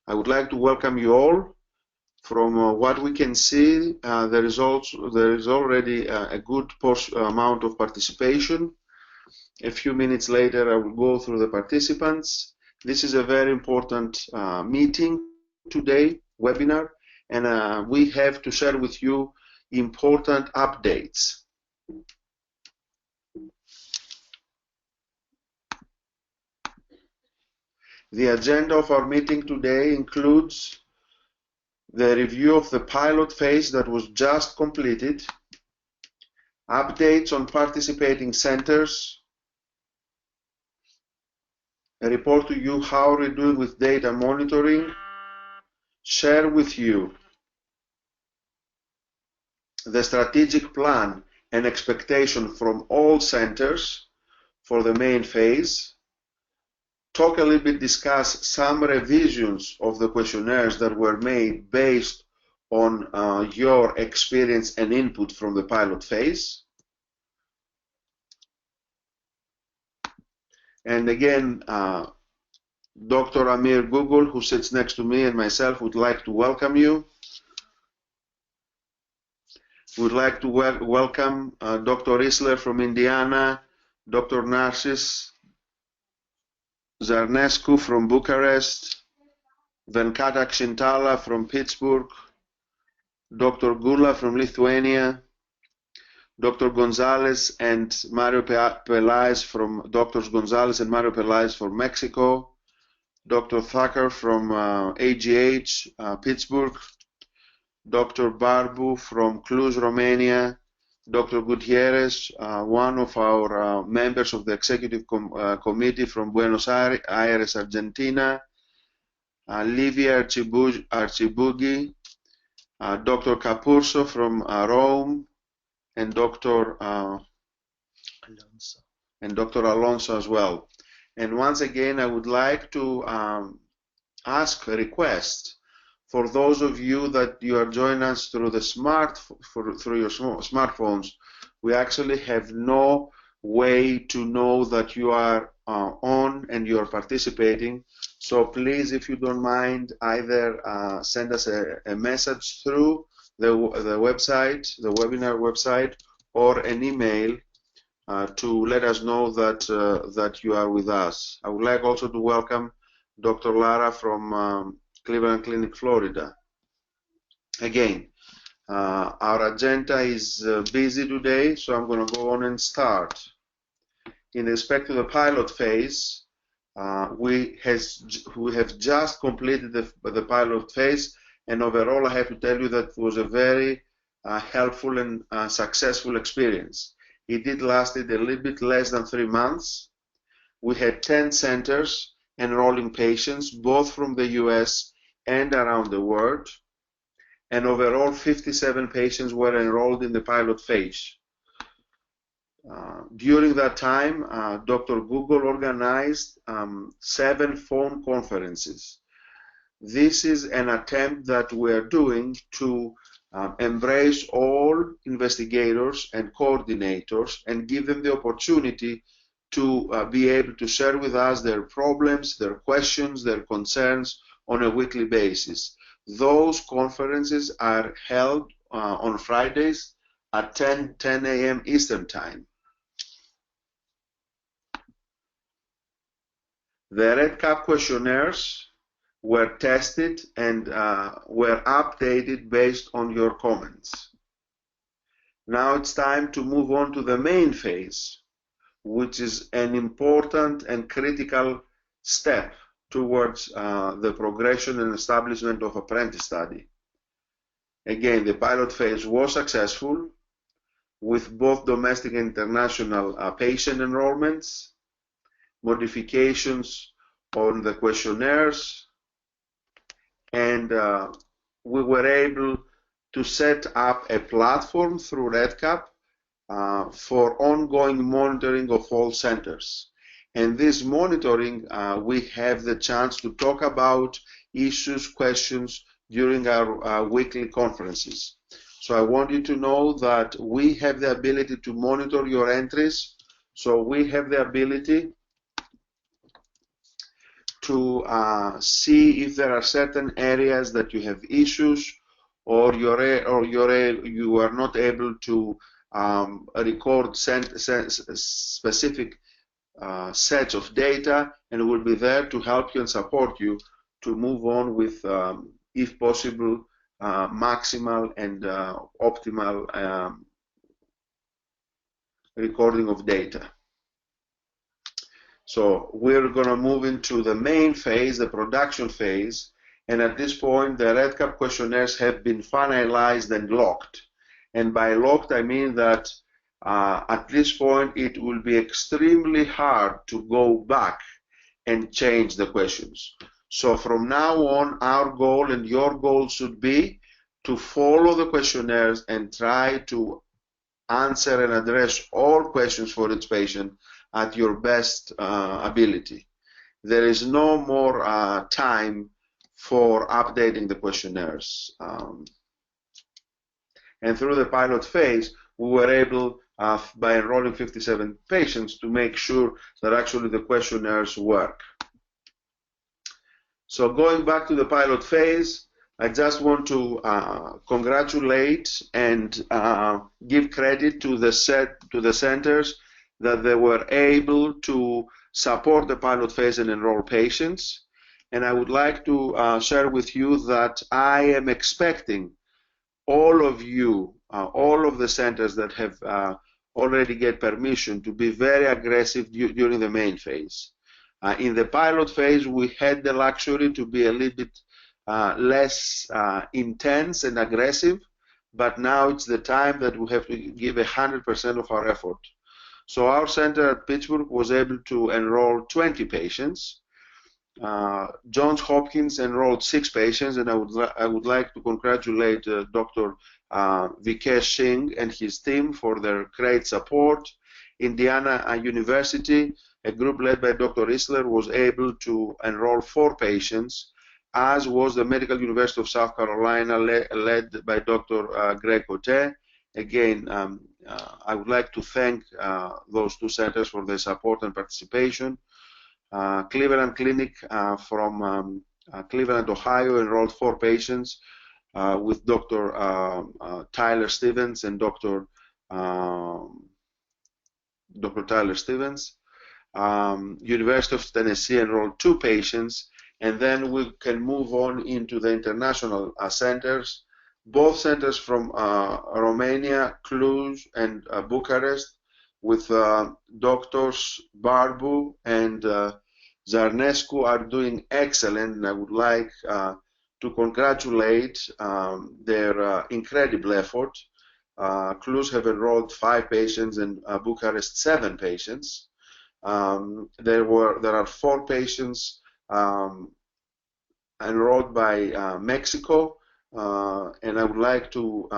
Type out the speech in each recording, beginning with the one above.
I would like to welcome you all. From what we can see, there is already a good amount of participation. A few minutes later, I will go through the participants. This is a very important meeting today, webinar, and we have to share with you important updates. The agenda of our meeting today includes the review of the pilot phase that was just completed, updates on participating centers, a report to you how we're doing with data monitoring, share with you the strategic plan and expectation from all centers for the main phase, talk a little bit, discuss some revisions of the questionnaires that were made based on your experience and input from the pilot phase. And again, Dr. Amir Gougol, who sits next to me, and myself would like to welcome you. We'd like to welcome Dr. Isler from Indiana, Dr. Narcis Zarnescu from Bucharest, Venkata Xintala from Pittsburgh, Dr. Gula from Lithuania, Dr. Gonzalez and Mario Pelais from Drs. Gonzalez and Mario Pelais from Mexico, Dr. Thacker from AGH, Pittsburgh, Dr. Barbu from Cluj, Romania, Dr. Gutierrez, one of our members of the Executive Committee from Buenos Aires, Argentina, Livia Archibugi, Dr. Capurso from Rome, and Dr. Alonso as well. And once again, I would like to ask a request for those of you that you are joining us through the through your smartphones. We actually have no way to know that you are on and you are participating. So please, if you don't mind, either send us a message through the website, the webinar website, or an email to let us know that that you are with us. I would like also to welcome Dr. Lara from Cleveland Clinic, Florida. Again, our agenda is busy today, so I'm going to go on and start. In respect to the pilot phase, we have just completed the pilot phase, and overall I have to tell you that it was a very helpful and successful experience. It did lasted a little bit less than 3 months. We had 10 centers enrolling patients, both from the US and around the world, and overall 57 patients were enrolled in the pilot phase. During that time, Dr. Gougol organized 7 phone conferences. This is an attempt that we are doing to embrace all investigators and coordinators and give them the opportunity to be able to share with us their problems, their questions, their concerns on a weekly basis. Those conferences are held on Fridays at 10 a.m. Eastern Time. The REDCap questionnaires were tested and were updated based on your comments. Now it's time to move on to the main phase, which is an important and critical step towards the progression and establishment of APPRENTICE study. Again, the pilot phase was successful with both domestic and international patient enrollments, modifications on the questionnaires, and we were able to set up a platform through REDCap for ongoing monitoring of all centers. And this monitoring, we have the chance to talk about issues, questions during our weekly conferences. So I want you to know that we have the ability to monitor your entries. So we have the ability to see if there are certain areas that you have issues, or you are not able to record specific sets of data, and we'll be there to help you and support you to move on with, if possible, maximal and optimal recording of data. So we're going to move into the main phase, the production phase, and at this point the REDCap questionnaires have been finalized and locked. And by locked I mean that at this point it will be extremely hard to go back and change the questions. So from now on, our goal and your goal should be to follow the questionnaires and try to answer and address all questions for each patient at your best ability. There is no more time for updating the questionnaires. And through the pilot phase, we were able, by enrolling 57 patients, to make sure that actually the questionnaires work. So going back to the pilot phase, I just want to congratulate and give credit to the centers that they were able to support the pilot phase and enroll patients. And I would like to share with you that I am expecting all of you, all of the centers that have already get permission, to be very aggressive during the main phase. In the pilot phase, we had the luxury to be a little bit less intense and aggressive, but now it's the time that we have to give 100% of our effort. So our center at Pittsburgh was able to enroll 20 patients. Johns Hopkins enrolled 6 patients, and I would like to congratulate Dr. Vikesh Singh and his team for their great support. Indiana University, a group led by Dr. Isler, was able to enroll 4 patients, as was the Medical University of South Carolina, led by Dr. Greg Cote. Again, I would like to thank those 2 centers for their support and participation. Cleveland Clinic from Cleveland, Ohio, enrolled 4 patients with Dr. Tyler Stevens and Dr. Tyler Stevens. University of Tennessee enrolled 2 patients, and then we can move on into the international centers. Both centers from Romania, Cluj, and Bucharest, with Doctors Barbu and Zarnescu, are doing excellent, and I would like to congratulate their incredible effort. Cluj have enrolled 5 patients and Bucharest 7 patients. There are 4 patients enrolled by Mexico, and I would like to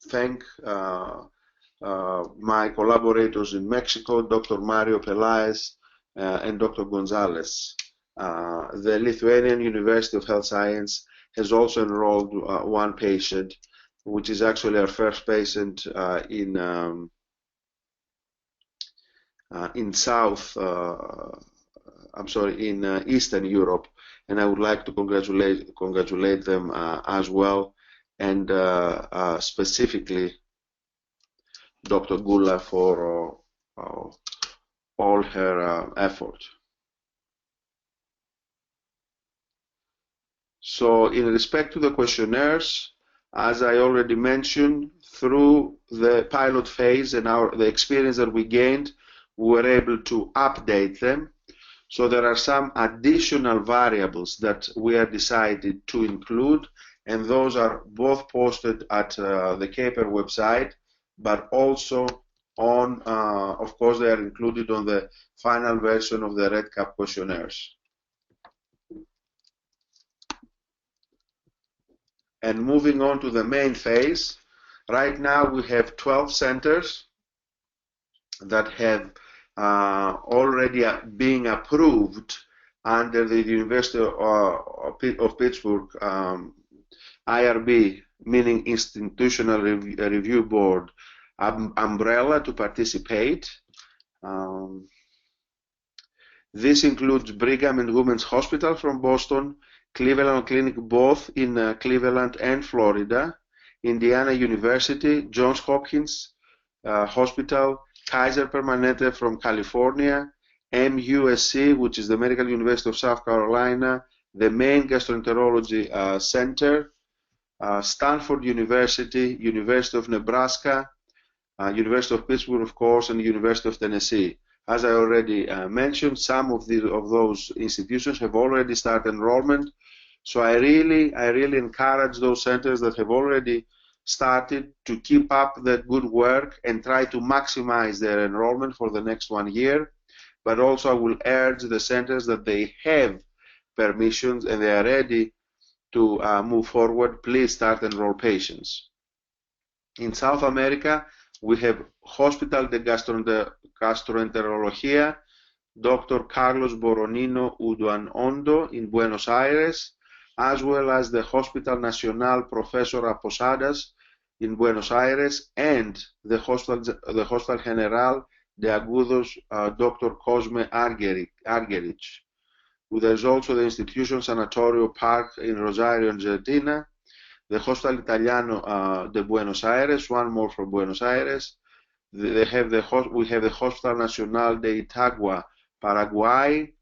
thank my collaborators in Mexico, Dr. Mario Pelaez and Dr. Gonzalez. The Lithuanian University of Health Science has also enrolled 1 patient, which is actually our first patient in Eastern Europe, and I would like to congratulate them as well, and specifically Dr. Gula for all her effort. So in respect to the questionnaires, as I already mentioned, through the pilot phase and the experience that we gained, we were able to update them. So there are some additional variables that we have decided to include, and those are both posted at the CAPER website, but also on, of course, they are included on the final version of the REDCap questionnaires. And moving on to the main phase, right now we have 12 centers that have already being approved under the University of Pittsburgh IRB, meaning Institutional Review Board umbrella, to participate. This includes Brigham and Women's Hospital from Boston, Cleveland Clinic both in Cleveland and Florida, Indiana University, Johns Hopkins Hospital, Kaiser Permanente from California, MUSC, which is the Medical University of South Carolina, the Maine Gastroenterology Center, Stanford University, University of Nebraska, University of Pittsburgh, of course, and University of Tennessee. As I already mentioned, some of those institutions have already started enrollment. So I really encourage those centers that have already started to keep up the good work and try to maximize their enrollment for the next 1 year. But also I will urge the centers that they have permissions and they are ready to move forward, please start enroll patients. In South America, we have Hospital de Gastroenterología, Dr. Carlos Boronino Uduanondo in Buenos Aires, as well as the Hospital Nacional Professor Posadas in Buenos Aires, and the Hospital General de Agudos Dr. Cosme Argerich. There's also the Institution Sanatorio Park in Rosario, Argentina, the Hospital Italiano de Buenos Aires, one more from Buenos Aires. We have the Hospital Nacional de Itagua, Paraguay,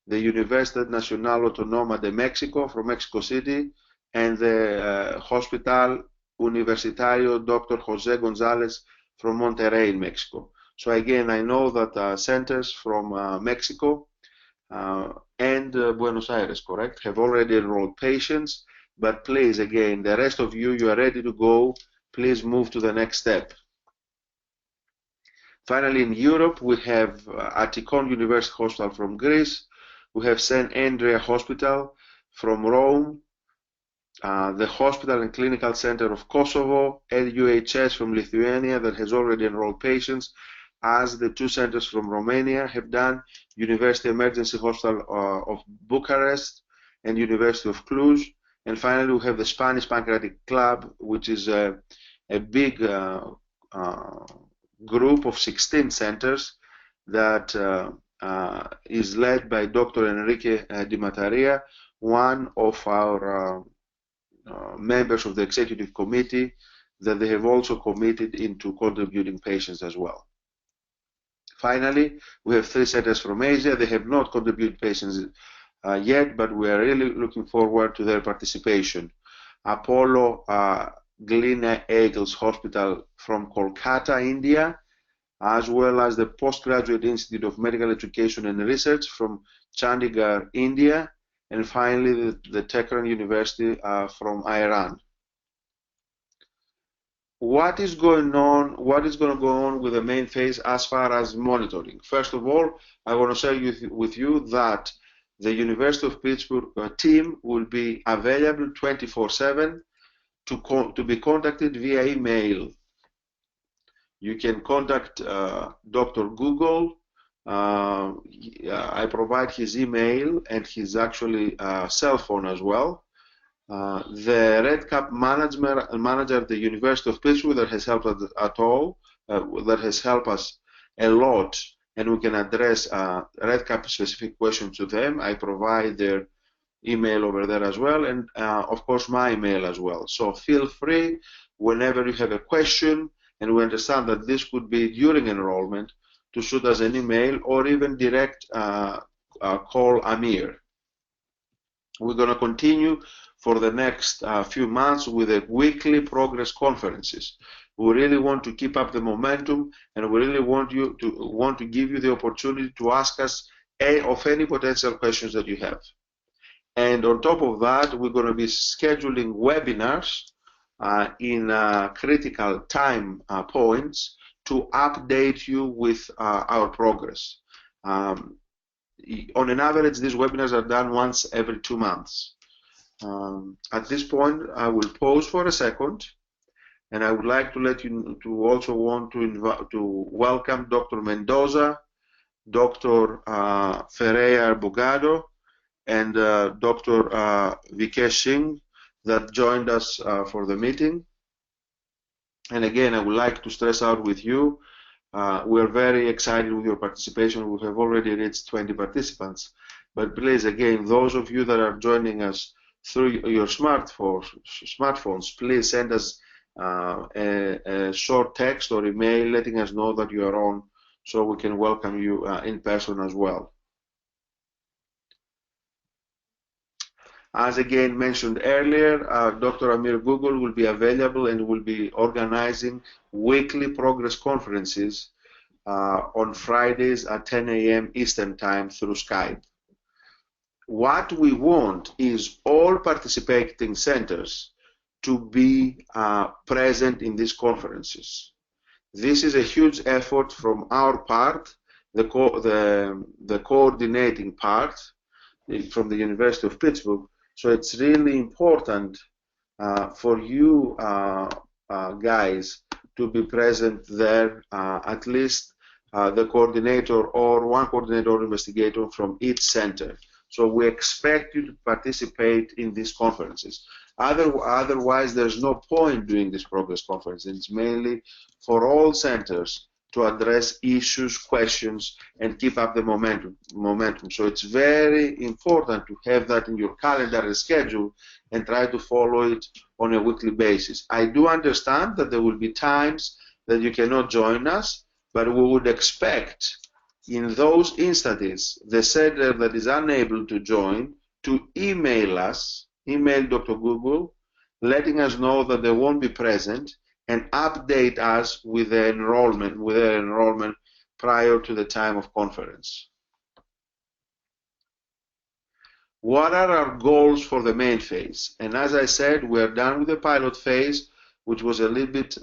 the Universidad Nacional Autónoma de Mexico from Mexico City, and the Hospital Universitario Dr. Jose Gonzalez from Monterrey, Mexico. So again, I know that centers from Mexico and Buenos Aires, correct, have already enrolled patients, but please, again, the rest of you are ready to go, please move to the next step. Finally, in Europe, we have Attikon University Hospital from Greece, we have St. Andrea Hospital from Rome, the Hospital and Clinical Center of Kosovo, LUHS from Lithuania that has already enrolled patients, as the two centers from Romania have done, University Emergency Hospital of Bucharest and University of Cluj. And finally, we have the Spanish Pancreatic Club, which is a big group of 16 centers that is led by Dr. Enrique Di Mattaria, one of our members of the executive committee, that they have also committed into contributing patients as well. Finally, we have 3 centers from Asia. They have not contributed patients yet, but we are really looking forward to their participation. Apollo Glina Eagles Hospital from Kolkata, India, as well as the Postgraduate Institute of Medical Education and Research from Chandigarh, India, and finally the Tehran University from Iran. What is going on? What is going to go on with the main phase as far as monitoring? First of all, I want to share with you that the University of Pittsburgh team will be available 24/7 to be contacted via email. You can contact Dr. Gougol. I provide his email and his actually cell phone as well. The Red Cap manager at the University of Pittsburgh that has helped us that has helped us a lot, and we can address Red Cap specific questions to them. I provide their email over there as well, and of course my email as well. So feel free whenever you have a question, and we understand that this could be during enrollment, to shoot us an email or even direct call Amir. We're going to continue for the next few months with the weekly progress conferences. We really want to keep up the momentum, and we really want to give you the opportunity to ask us of any potential questions that you have. And on top of that, we're going to be scheduling webinars in critical time points to update you with our progress. On an average, these webinars are done once every 2 months. At this point, I will pause for a second, and I would like to let you to welcome Dr. Mendoza, Dr. Ferreira Bogado, and Dr. Vikesh Singh that joined us for the meeting. And again, I would like to stress out with you We are very excited with your participation. We have already reached 20 participants. But please, again, those of you that are joining us through your smartphones, please send us a short text or email letting us know that you are on, so we can welcome you in person as well. As again mentioned earlier, Dr. Amir Gougol will be available and will be organizing weekly progress conferences on Fridays at 10 a.m. Eastern Time through Skype. What we want is all participating centers to be present in these conferences. This is a huge effort from our part, the coordinating part from the University of Pittsburgh. So it's really important for you guys to be present there, at least the coordinator or one coordinator or investigator from each center. So we expect you to participate in these conferences. Otherwise, there's no point doing this progress conference. It's mainly for all centers to address issues, questions, and keep up the momentum. So it's very important to have that in your calendar and schedule and try to follow it on a weekly basis. I do understand that there will be times that you cannot join us, but we would expect in those instances the center that is unable to join to email us, email Dr. Gougol, letting us know that they won't be present and update us with their enrollment prior to the time of conference. What are our goals for the main phase? And as I said, we are done with the pilot phase, which was a little bit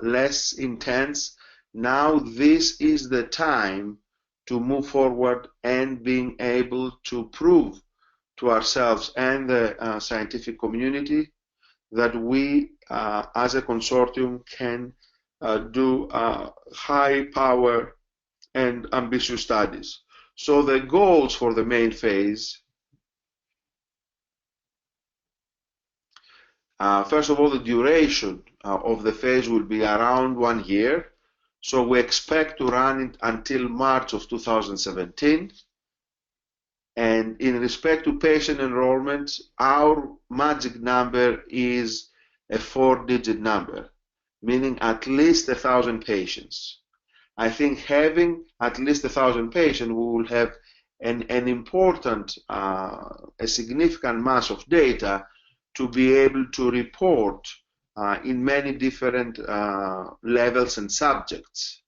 less intense. Now this is the time to move forward and being able to prove to ourselves and the scientific community that we, as a consortium, can do high power and ambitious studies. So the goals for the main phase, first of all, the duration of the phase will be around 1 year. So we expect to run it until March of 2017. And in respect to patient enrollment, our magic number is a 4-digit number, meaning at least 1,000 patients. I think having at least 1,000 patients, we will have an important, a significant mass of data to be able to report in many different levels and subjects.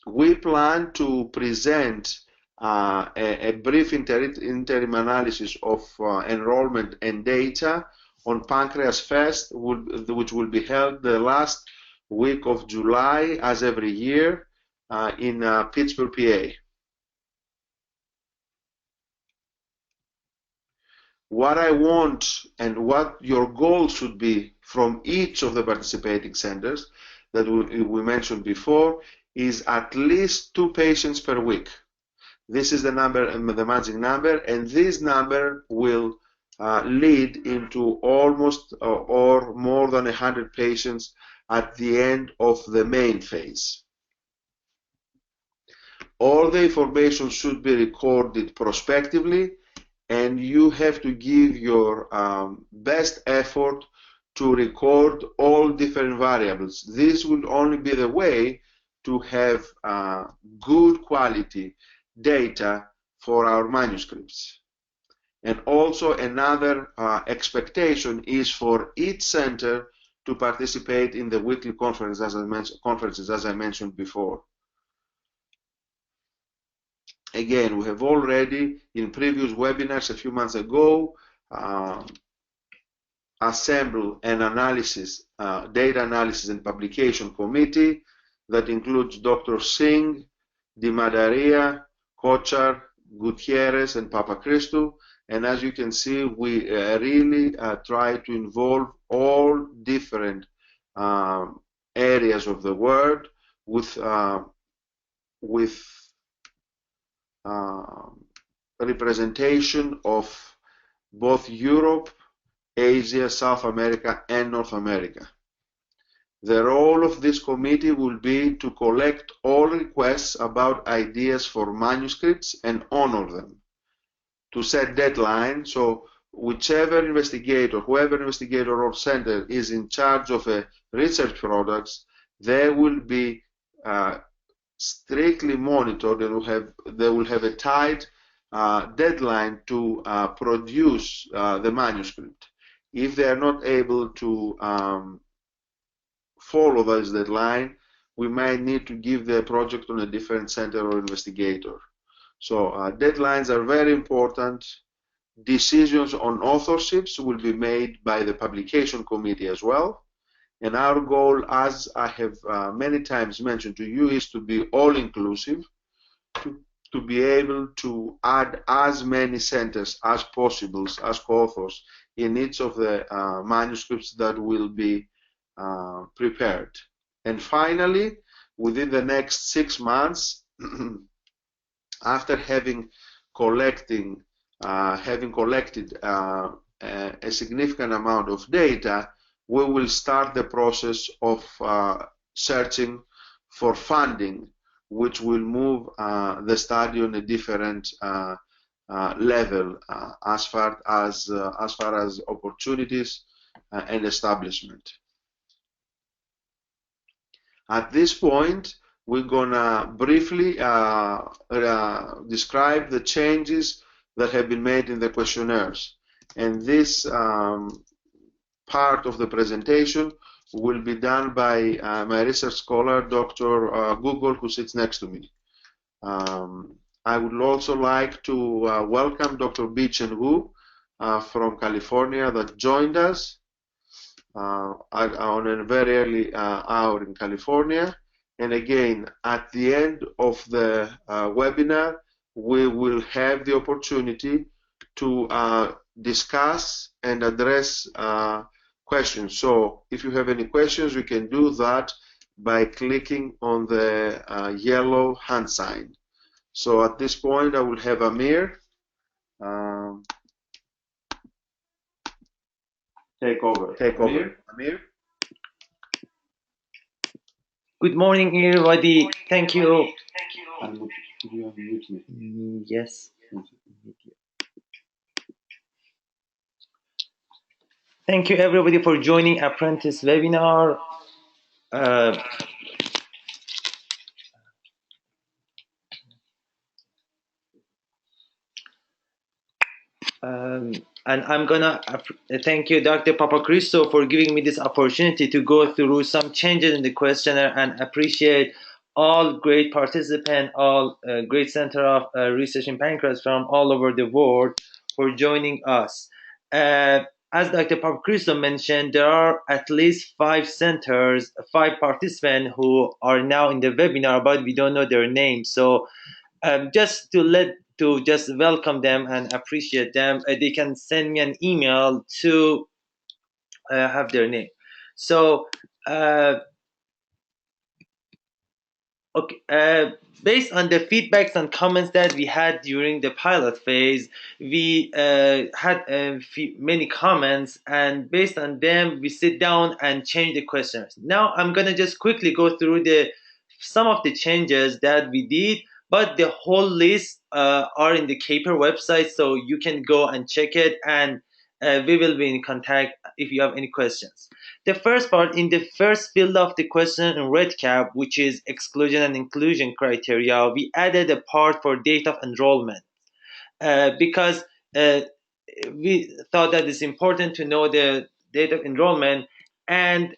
We plan to present a brief interim analysis of enrollment and data on Pancreas Fest, which will be held the last week of July, as every year, in Pittsburgh, PA. What I want and what your goal should be from each of the participating centers that we mentioned before is at least 2 patients per week. This is the number, the magic number, and this number will lead into almost or more than 100 patients at the end of the main phase. All the information should be recorded prospectively, and you have to give your best effort to record all different variables. This will only be the way to have good quality data for our manuscripts. And also another expectation is for each center to participate in the weekly conferences, as I mentioned before. Again, we have already, in previous webinars a few months ago, assembled an analysis, data analysis and publication committee that includes Dr. Singh, Di Madaria, Kochar, Gutierrez, and Papachristou. And as you can see, we really try to involve all different areas of the world with representation of both Europe, Asia, South America, and North America. The role of this committee will be to collect all requests about ideas for manuscripts and honor them, to set deadlines. So whoever investigator or center is in charge of a research products, they will be strictly monitored and they will have a tight deadline to produce the manuscript. If they are not able to follow this deadline, we might need to give the project on a different center or investigator. So deadlines are very important. Decisions on authorships will be made by the publication committee as well. And our goal, as I have many times mentioned to you, is to be all-inclusive, to be able to add as many centers as possible as co-authors in each of the manuscripts that will be prepared. And finally, within the next 6 months, after having collected a significant amount of data, we will start the process of searching for funding, which will move the study on a different level as far as opportunities and establishment. At this point, we're gonna briefly describe the changes that have been made in the questionnaires. And this part of the presentation will be done by my research scholar, Dr. Gougol, who sits next to me. I would also like to welcome Dr. Bi-Chen Wu from California that joined us on a very early hour in California. And again, at the end of the webinar, we will have the opportunity to discuss and address questions. So if you have any questions, you can do that by clicking on the yellow hand sign. So at this point, I will have Amir take over. Amir? Good morning, everybody. Thank you. Yes. Thank you, everybody, for joining Apprentice webinar. And I'm gonna thank you, Dr. Papacristo, for giving me this opportunity to go through some changes in the questionnaire, and appreciate all great participants, all great center of research in pancreas from all over the world for joining us. As Dr. Papacristo mentioned, there are at least 5 centers, 5 participants who are now in the webinar, but we don't know their names. So just to welcome them and appreciate them, they can send me an email to have their name. So okay, based on the feedbacks and comments that we had during the pilot phase, we had many comments, and based on them, we sit down and change the questions. Now I'm gonna just quickly go through some of the changes that we did, but the whole list are in the CAPER website, so you can go and check it, and we will be in contact if you have any questions. The first part, in the first field of the question in red cap, which is exclusion and inclusion criteria, we added a part for date of enrollment because we thought that it's important to know the date of enrollment. And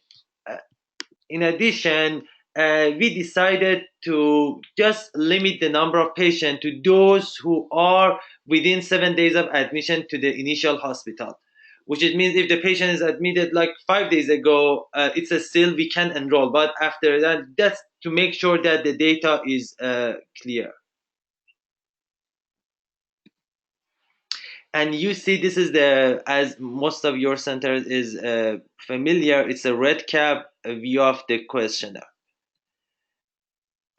in addition, we decided to just limit the number of patients to those who are within 7 days of admission to the initial hospital, which it means if the patient is admitted like 5 days ago, it's still we can enroll. But after that, that's to make sure that the data is clear. And you see, this is as most of your centers is familiar, it's a red cap view of the questionnaire.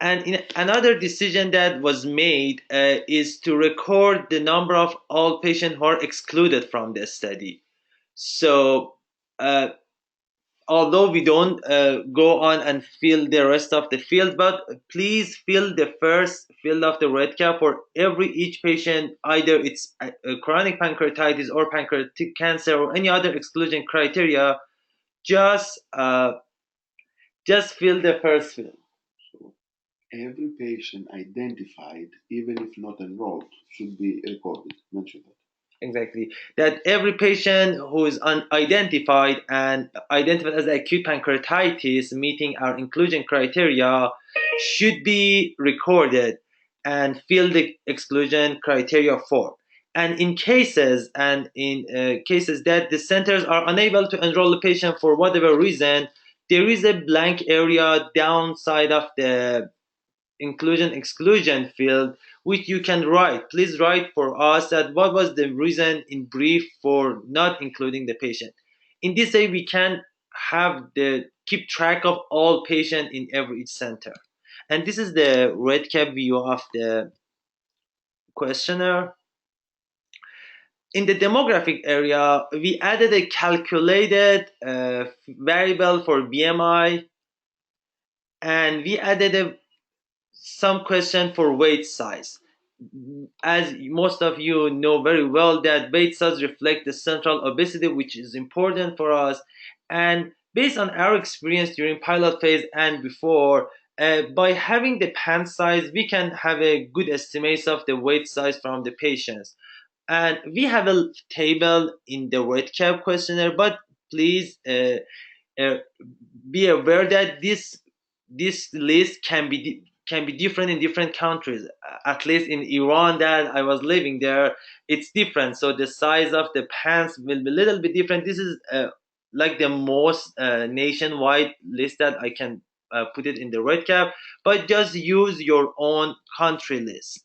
And another decision that was made is to record the number of all patients who are excluded from the study. So although we don't go on and fill the rest of the field, but please fill the first field of the red cap for every each patient, either it's a chronic pancreatitis or pancreatic cancer or any other exclusion criteria. Just just fill the first field. So every patient identified, even if not enrolled, should be recorded. Mention that. Exactly. That every patient who is unidentified and identified as acute pancreatitis meeting our inclusion criteria should be recorded and fill the exclusion criteria form. And in cases that the centers are unable to enroll the patient for whatever reason, there is a blank area downside of the inclusion exclusion field which you can write. Please write for us that what was the reason in brief for not including the patient. In this way we can have the keep track of all patient in every each center. And this is the red cap view of the questionnaire. In the demographic area, we added a calculated variable for BMI, and we added some question for weight size. As most of you know very well, that weight size reflect the central obesity, which is important for us. And based on our experience during pilot phase and before, by having the pant size, we can have a good estimate of the weight size from the patients. And we have a table in the red cap questionnaire, but please uh, be aware that this list can be different in different countries. At least in Iran that I was living there, it's different. So the size of the pants will be a little bit different. This is like the most nationwide list that I can put it in the red cap, but just use your own country list.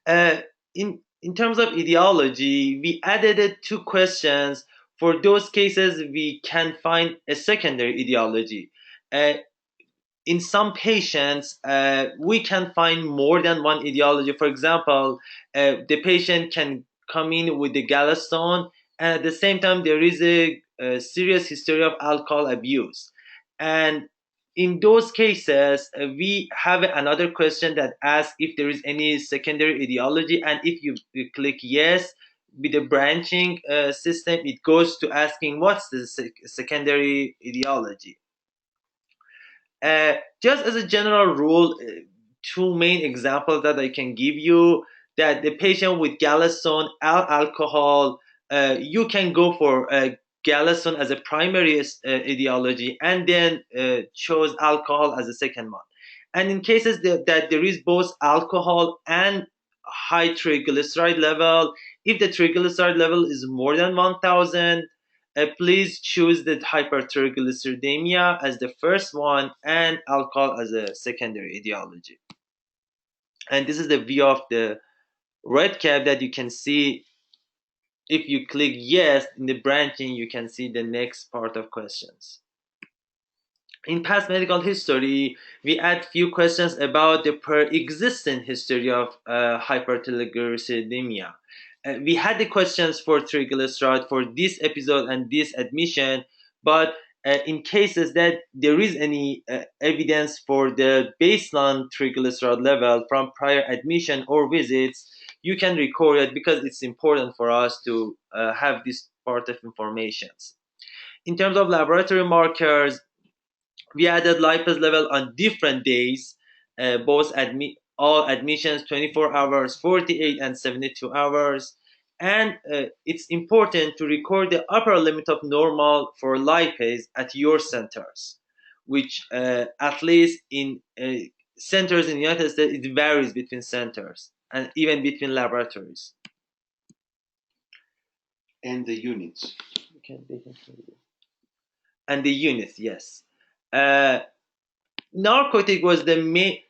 uh, in terms of etiology, we added two questions. For those cases we can find a secondary etiology. Uh, in some patients, we can find more than one etiology. For example, the patient can come in with the gallstone, and at the same time, there is a serious history of alcohol abuse. And in those cases, we have another question that asks if there is any secondary etiology, and if you click yes with the branching system, it goes to asking what's the secondary etiology. Just as a general rule, two main examples that I can give you, that the patient with gallstone alcohol, you can go for gallstone as a primary etiology and then chose alcohol as a second one. And in cases that there is both alcohol and high triglyceride level, if the triglyceride level is more than 1000, please choose the hypertriglyceridemia as the first one and alcohol as a secondary etiology. And this is the view of the red cap that you can see. If you click yes in the branching, you can see the next part of questions. In past medical history, we add few questions about the pre-existing history of hypertriglyceridemia. We had the questions for triglyceride for this episode and this admission, but in cases that there is any evidence for the baseline triglyceride level from prior admission or visits, you can record it because it's important for us to have this part of information. In terms of laboratory markers, we added lipase level on different days, both all admissions 24 hours, 48 and 72 hours. And it's important to record the upper limit of normal for lipase at your centers, which at least in centers in the United States, it varies between centers and even between laboratories. And the units. Okay, and the units, yes. Uh, Narcotic was the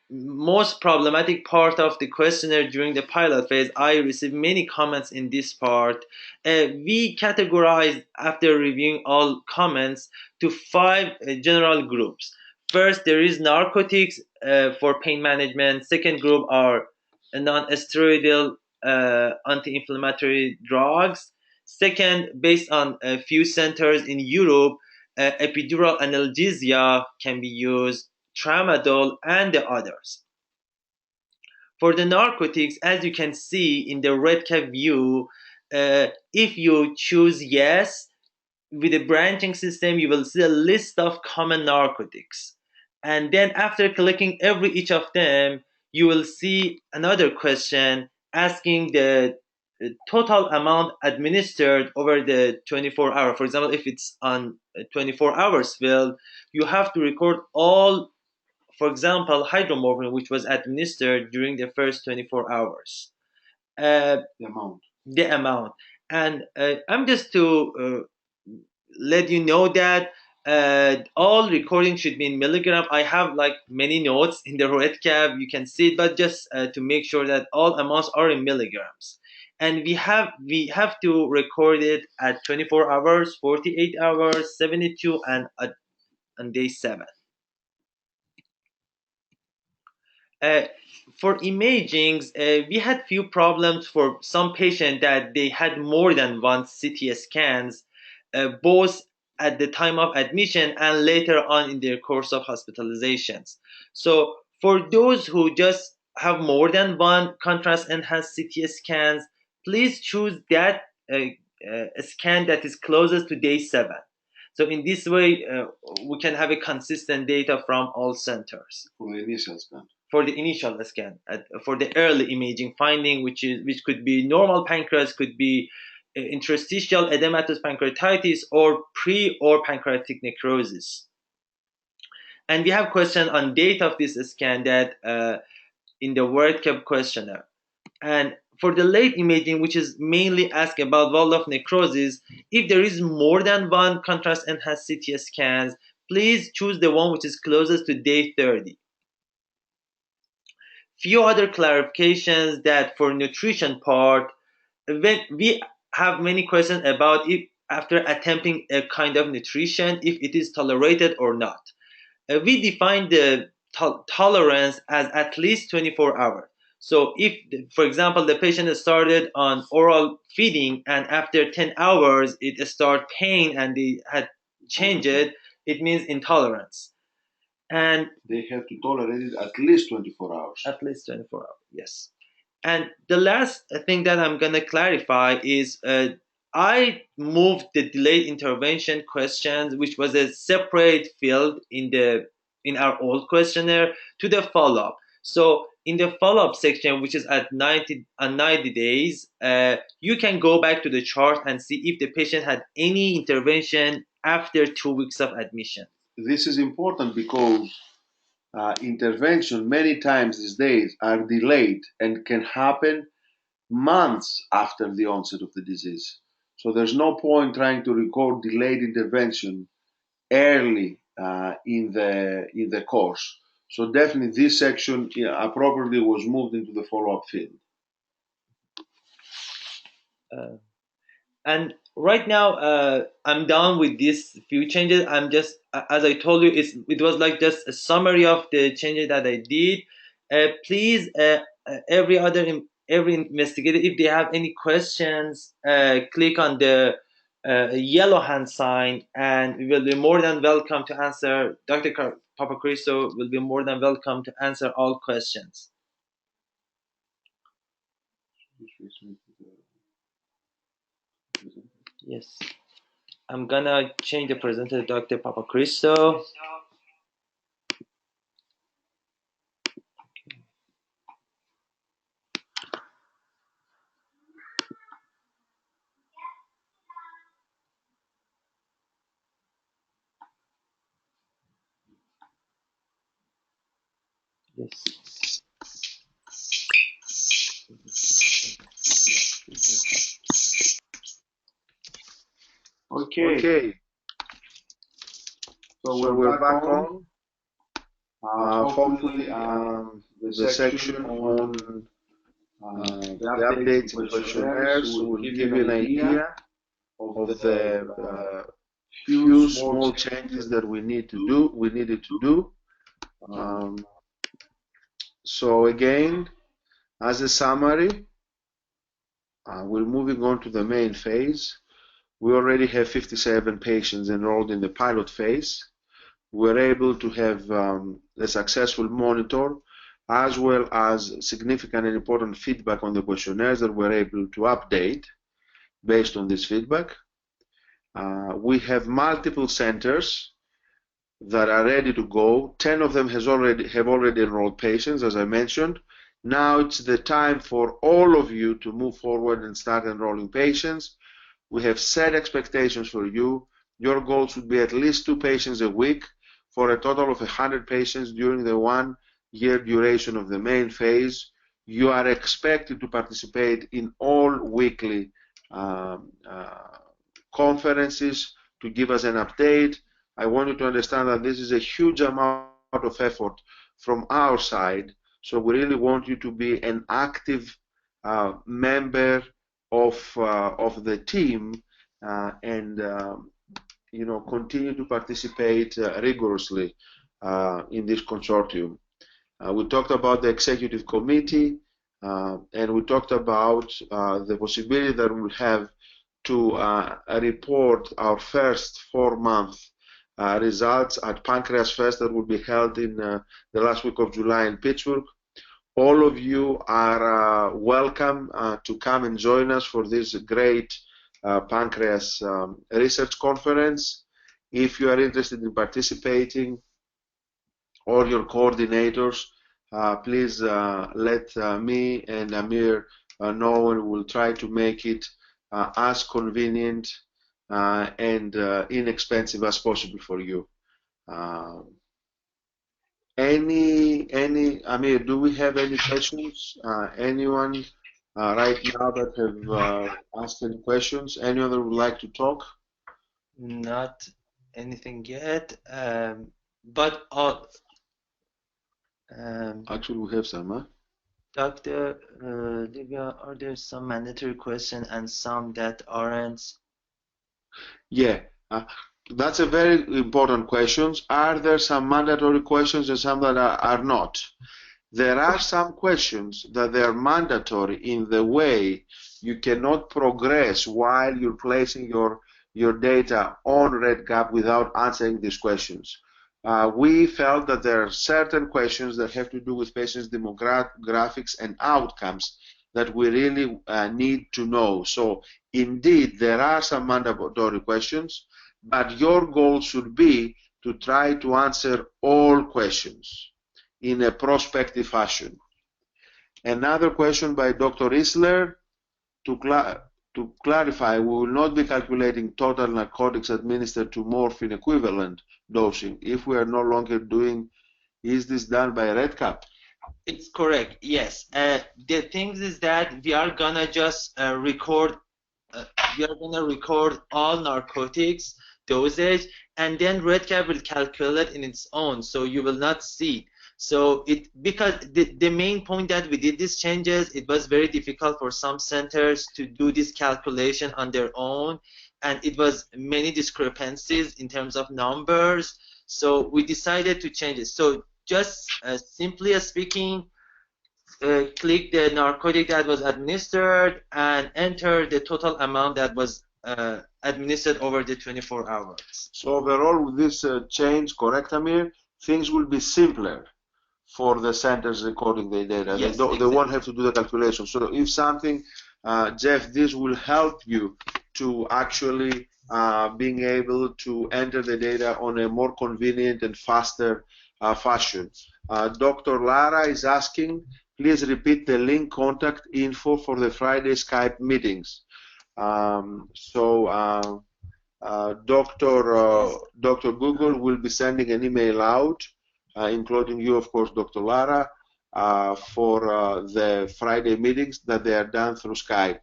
most problematic part of the questionnaire during the pilot phase. I received many comments in this part. We categorized, after reviewing all comments, to five general groups. First, there is narcotics for pain management. Second group are non-steroidal anti-inflammatory drugs. Second, based on a few centers in Europe, epidural analgesia can be used, tramadol, and the others. For the narcotics, as you can see in the red cap view, if you choose yes, with the branching system, you will see a list of common narcotics. And then after clicking every each of them, you will see another question asking the total amount administered over the 24 hour. For example, if it's on 24 hours field, you have to record all, for example, hydromorphine, which was administered during the first 24 hours. The amount. And I'm just to let you know that all recording should be in milligram. I have like many notes in the red cap, you can see it, but just to make sure that all amounts are in milligrams. And we have to record it at 24 hours, 48 hours, 72, and on day 7. Uh, for imagings, we had few problems for some patients that they had more than one CT scans, both at the time of admission and later on in their course of hospitalizations. So for those who just have more than one contrast enhanced CT scans, please choose that scan that is closest to day 7. So in this way, we can have a consistent data from all centers. For the initial scan, for the early imaging finding, which could be normal pancreas, could be interstitial edematous pancreatitis, or pre or pancreatic necrosis. And we have question on date of this scan that in the WordCap questionnaire. And for the late imaging, which is mainly asked about Waldorf necrosis, if there is more than one contrast enhanced CT scans, please choose the one which is closest to day 30. Few other clarifications that for nutrition part, when we have many questions about if after attempting a kind of nutrition, if it is tolerated or not. We define the tolerance as at least 24 hours. So if, for example, the patient started on oral feeding and after 10 hours it start pain and they had changed it, it means intolerance. And they have to tolerate it at least 24 hours. At least 24 hours, yes. And the last thing that I'm going to clarify is I moved the delayed intervention questions, which was a separate field in our old questionnaire, to the follow-up. So in the follow-up section, which is at 90 days, you can go back to the chart and see if the patient had any intervention after 2 weeks of admission. This is important because intervention many times these days are delayed and can happen months after the onset of the disease. So there's no point trying to record delayed intervention early in the course. So definitely this section appropriately was moved into the follow-up field. And right now, I'm done with these few changes. I'm just, as I told you, it was like just a summary of the changes that I did. Please, every investigator, if they have any questions, click on the yellow hand sign, and we will be more than welcome to answer. Dr. Papacristo will be more than welcome to answer all questions. Yes. I'm gonna change the presenter to Dr. Papacristo. Yes. Okay. So we're back on. Hopefully, the section on the updates and questionnaires will give you an idea of the few small changes that we needed to do. So again, as a summary, we're moving on to the main phase. We already have 57 patients enrolled in the pilot phase. We're able to have a successful monitor as well as significant and important feedback on the questionnaires that we're able to update based on this feedback. We have multiple centers that are ready to go. 10 of them have already enrolled patients, as I mentioned. Now it's the time for all of you to move forward and start enrolling patients. We have set expectations for you. Your goal should be at least 2 patients a week for a total of 100 patients during the 1-year duration of the main phase. You are expected to participate in all weekly conferences to give us an update. I want you to understand that this is a huge amount of effort from our side, so we really want you to be an active member of the team and continue to participate rigorously in this consortium. We talked about the executive committee and we talked about the possibility that we'll have to report our first 4-month results at Pancreas Fest that will be held in the last week of July in Pittsburgh. All of you are welcome to come and join us for this great pancreas research conference. If you are interested in participating, or your coordinators, please let me and Amir know, and we'll try to make it as convenient and inexpensive as possible for you. Amir, do we have any questions? Anyone right now that have asked any questions? Anyone that would like to talk? Not anything yet, but actually we have some, huh? Dr. Livia, are there some mandatory questions and some that aren't? Yeah, that's a very important question. Are there some mandatory questions and some that are not? There are some questions that they are mandatory in the way you cannot progress while you're placing your data on RedCap without answering these questions. We felt that there are certain questions that have to do with patients' demographics and outcomes that we really need to know. So indeed, there are some mandatory questions, but your goal should be to try to answer all questions in a prospective fashion. Another question by Dr. Isler, to clarify, we will not be calculating total narcotics administered to morphine equivalent dosing if we are no longer doing. Is this done by RedCap? It's correct, yes. The thing is that we are gonna just record all narcotics dosage, and then RedCap will calculate in its own, so you will not see. So because the main point that we did these changes, it was very difficult for some centers to do this calculation on their own, and it was many discrepancies in terms of numbers. So we decided to change it. So just simply speaking, click the narcotic that was administered and enter the total amount that was administered over the 24 hours. So overall, with this change, correct, Amir, things will be simpler for the centers recording the data. Yes, they won't have to do the calculation. So if something, Jeff, this will help you to actually being able to enter the data on a more convenient and faster fashion. Dr. Lara is asking, please repeat the link contact info for the Friday Skype meetings. Dr. Gougol will be sending an email out, including you, of course, Dr. Lara, for the Friday meetings that they are done through Skype.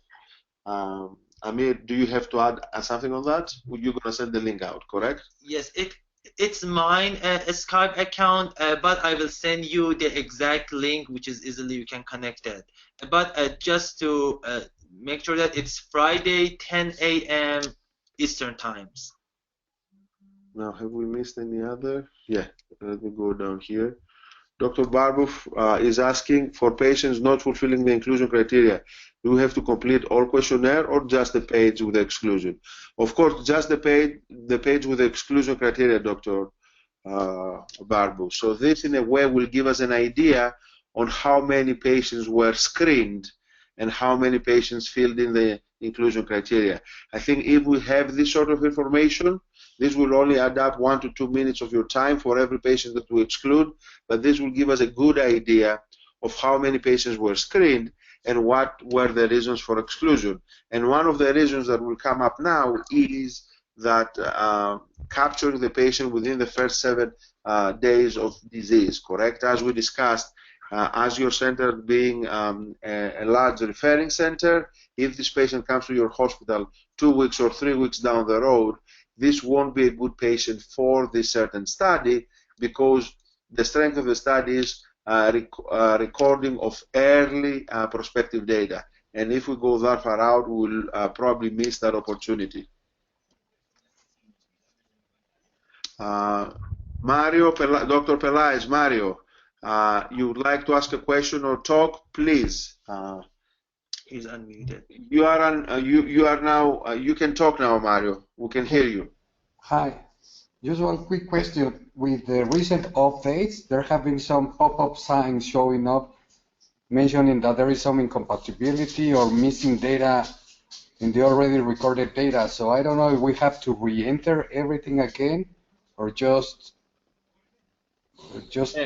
Amir, do you have to add something on that? You're going to send the link out, correct? Yes, it's mine, a Skype account, but I will send you the exact link, which is easily you can connect it. But just to make sure that it's Friday, 10 a.m. Eastern times. Now, have we missed any other? Yeah, let me go down here. Dr. Barbu is asking, for patients not fulfilling the inclusion criteria, do we have to complete all questionnaire or just the page with the exclusion? Of course, just the page with the exclusion criteria, Dr. Barbu. So this, in a way, will give us an idea on how many patients were screened and how many patients filled in the inclusion criteria. I think if we have this sort of information, this will only add up 1 to 2 minutes of your time for every patient that we exclude, but this will give us a good idea of how many patients were screened and what were the reasons for exclusion. And one of the reasons that will come up now is that capturing the patient within the first 7 days of disease, correct? As we discussed, as your center being a large referring center, if this patient comes to your hospital 2 weeks or 3 weeks down the road, this won't be a good patient for this certain study, because the strength of the study is recording of early prospective data. And if we go that far out, we'll probably miss that opportunity. Mario, Dr. Pelaez, Mario, you would like to ask a question or talk, please. He's unmuted. You are now. You can talk now, Mario. We can hear you. Hi. Just one quick question. With the recent updates, there have been some pop-up signs showing up mentioning that there is some incompatibility or missing data in the already recorded data. So I don't know if we have to re-enter everything again or just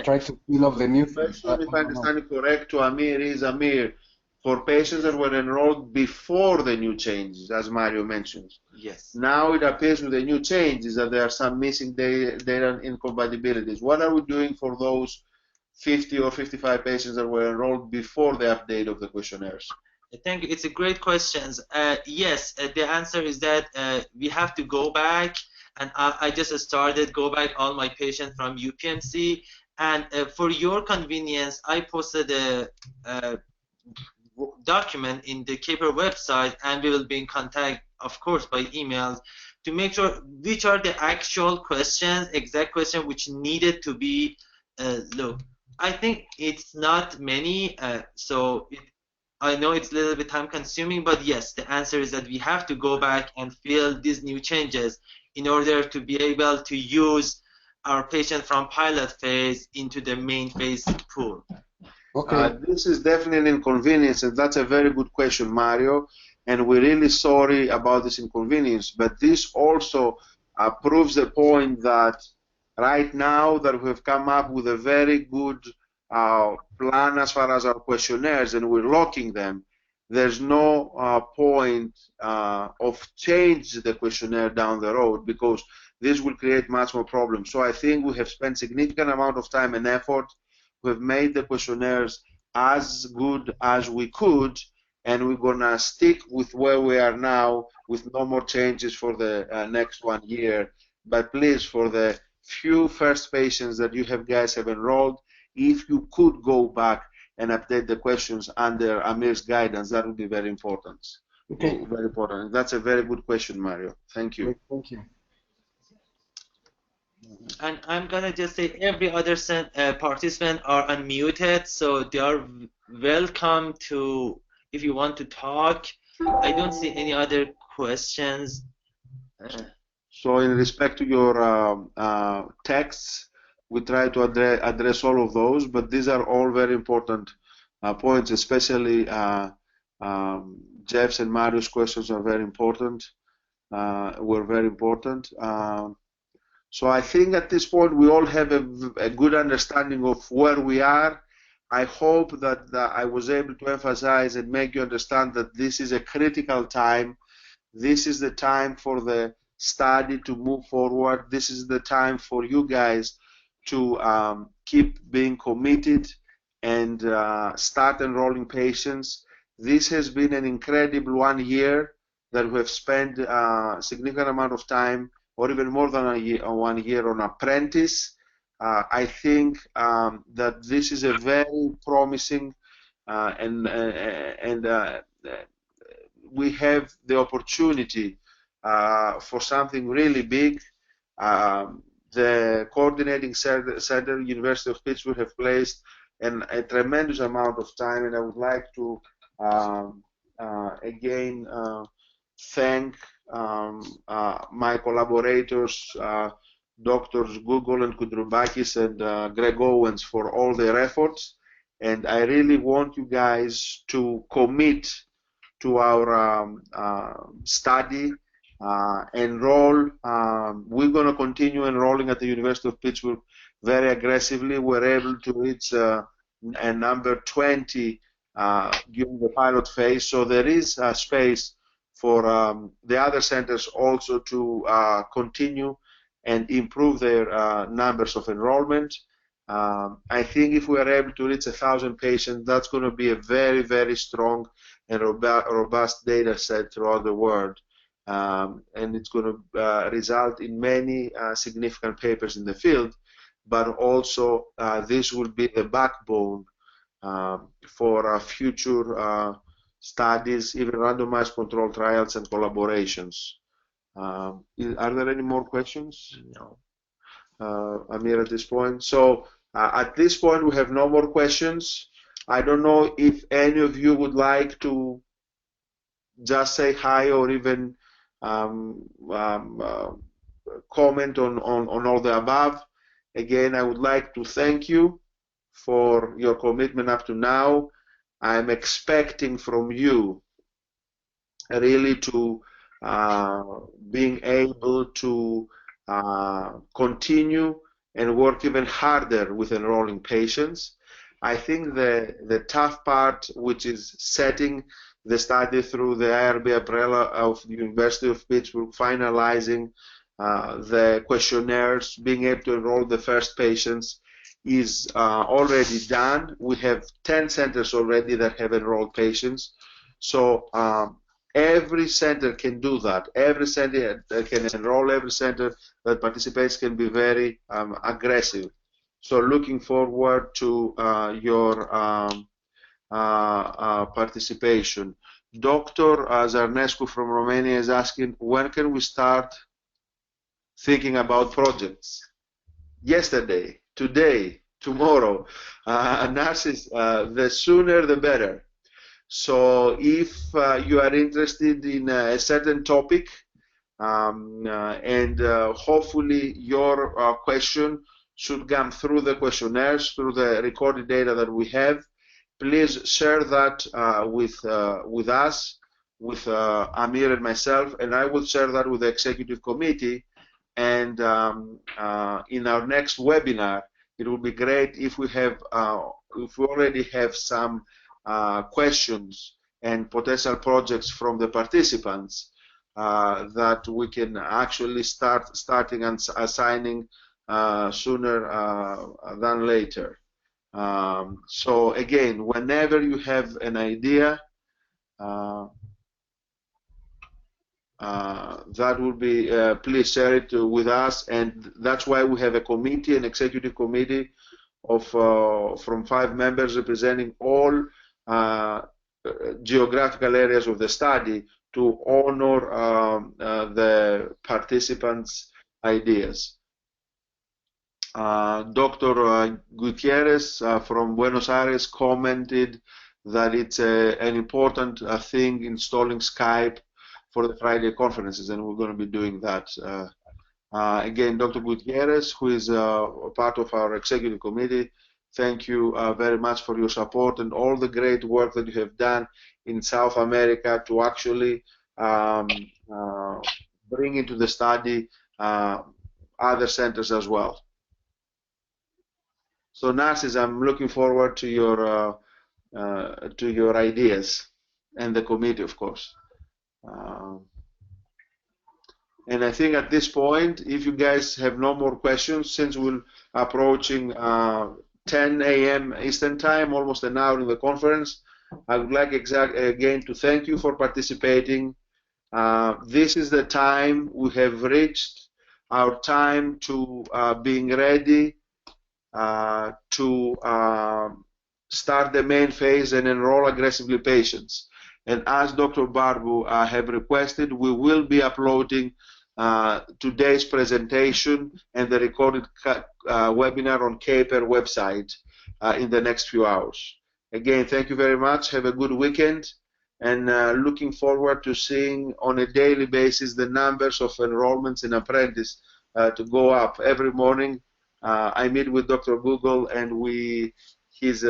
try to fill up the new. Question, if I understand it correct, to Amir is, Amir, for patients that were enrolled before the new changes, as Mario mentions. Yes. Now it appears with the new changes that there are some missing data incompatibilities. What are we doing for those 50 or 55 patients that were enrolled before the update of the questionnaires? Thank you. It's a great question. Yes, the answer is that we have to go back, and I just started go back all my patients from UPMC, and for your convenience, I posted a document in the CAPER website, and we will be in contact, of course, by emails to make sure which are the actual questions, exact questions which needed to be looked. I think it's not many, so I know it's a little bit time consuming, but yes, the answer is that we have to go back and fill these new changes in order to be able to use our patient from pilot phase into the main phase pool. Okay. This is definitely an inconvenience, and that's a very good question, Mario. And we're really sorry about this inconvenience. But this also proves the point that right now that we have come up with a very good plan as far as our questionnaires, and we're locking them, there's no point of change the questionnaire down the road, because this will create much more problems. So I think we have spent significant amount of time and effort. We've made the questionnaires as good as we could, and we're gonna stick with where we are now with no more changes for the next 1 year. But please, for the few first patients that you guys have enrolled, if you could go back and update the questions under Amir's guidance, that would be very important. Okay. Very important. That's a very good question, Mario. Thank you. Thank you. And I'm gonna just say every other participant are unmuted, so they are welcome to, if you want to talk. I don't see any other questions. So in respect to your texts, we try to address all of those, but these are all very important points, especially Jeff's and Mario's questions are very important, were very important. So I think at this point we all have a good understanding of where we are. I hope that I was able to emphasize and make you understand that this is a critical time. This is the time for the study to move forward. This is the time for you guys to keep being committed and start enrolling patients. This has been an incredible 1 year that we have spent a significant amount of time, or even more than 1 year, on Apprentice. I think that this is a very promising and we have the opportunity for something really big. the coordinating center, University of Pittsburgh, have placed a tremendous amount of time, and I would like to again thank my collaborators, Doctors Gougol and Kudrubakis and Greg Owens, for all their efforts. And I really want you guys to commit to our study, enroll. We're going to continue enrolling at the University of Pittsburgh very aggressively. We're able to reach a number 20 during the pilot phase, so there is space for the other centers also to continue and improve their numbers of enrollment. I think if we are able to reach 1,000 patients, that's going to be a very, very strong and robust data set throughout the world. And it's going to result in many significant papers in the field, but also this will be the backbone for future studies, even randomized controlled trials and collaborations. Are there any more questions? No. Amir, at this point? So at this point, we have no more questions. I don't know if any of you would like to just say hi or even comment on all the above. Again, I would like to thank you for your commitment up to now. I'm expecting from you really to being able to continue and work even harder with enrolling patients. I think the tough part, which is setting the study through the IRB umbrella of the University of Pittsburgh, finalizing the questionnaires, being able to enroll the first patients, is already done. We have 10 centers already that have enrolled patients. So every center can do that. Every center that can enroll, every center that participates can be very aggressive. So looking forward to your participation. Dr. Zarnescu from Romania is asking, when can we start thinking about projects? Yesterday, today, tomorrow. Narcis, the sooner the better. So if you are interested in a certain topic, and hopefully your question should come through the questionnaires, through the recorded data that we have, please share that with us, with Amir and myself, and I will share that with the executive committee. And in our next webinar, it will be great if we have, if we already have some questions and potential projects from the participants that we can actually starting and assigning sooner than later. So again, whenever you have an idea, that would be, please share it with us, and that's why we have a committee, an executive committee of from 5 members representing all geographical areas of the study to honor the participants' ideas. Dr. Gutierrez from Buenos Aires commented that it's an important thing installing Skype for the Friday conferences, and we're going to be doing that. Again, Dr. Gutierrez, who is part of our executive committee, thank you very much for your support and all the great work that you have done in South America to actually bring into the study other centers as well. So Narcis, I'm looking forward to your ideas, and the committee, of course. And I think at this point, if you guys have no more questions, since we're approaching 10 a.m. Eastern Time, almost an hour in the conference, I would like again to thank you for participating. This is the time we have reached, our time to being ready to start the main phase and enroll aggressively patients. And as Dr. Barbu have requested, we will be uploading today's presentation and the recorded webinar on KPER website in the next few hours. Again, thank you very much. Have a good weekend, and looking forward to seeing on a daily basis the numbers of enrollments in Apprentice to go up. Every morning I meet with Dr. Gougol, and he's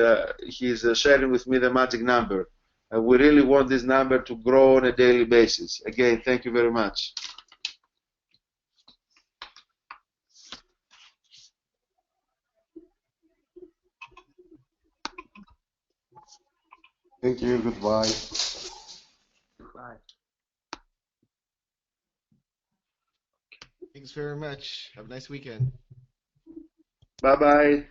sharing with me the magic number. We really want this number to grow on a daily basis. Again, thank you very much. Thank you. Goodbye. Bye. Thanks very much. Have a nice weekend. Bye-bye.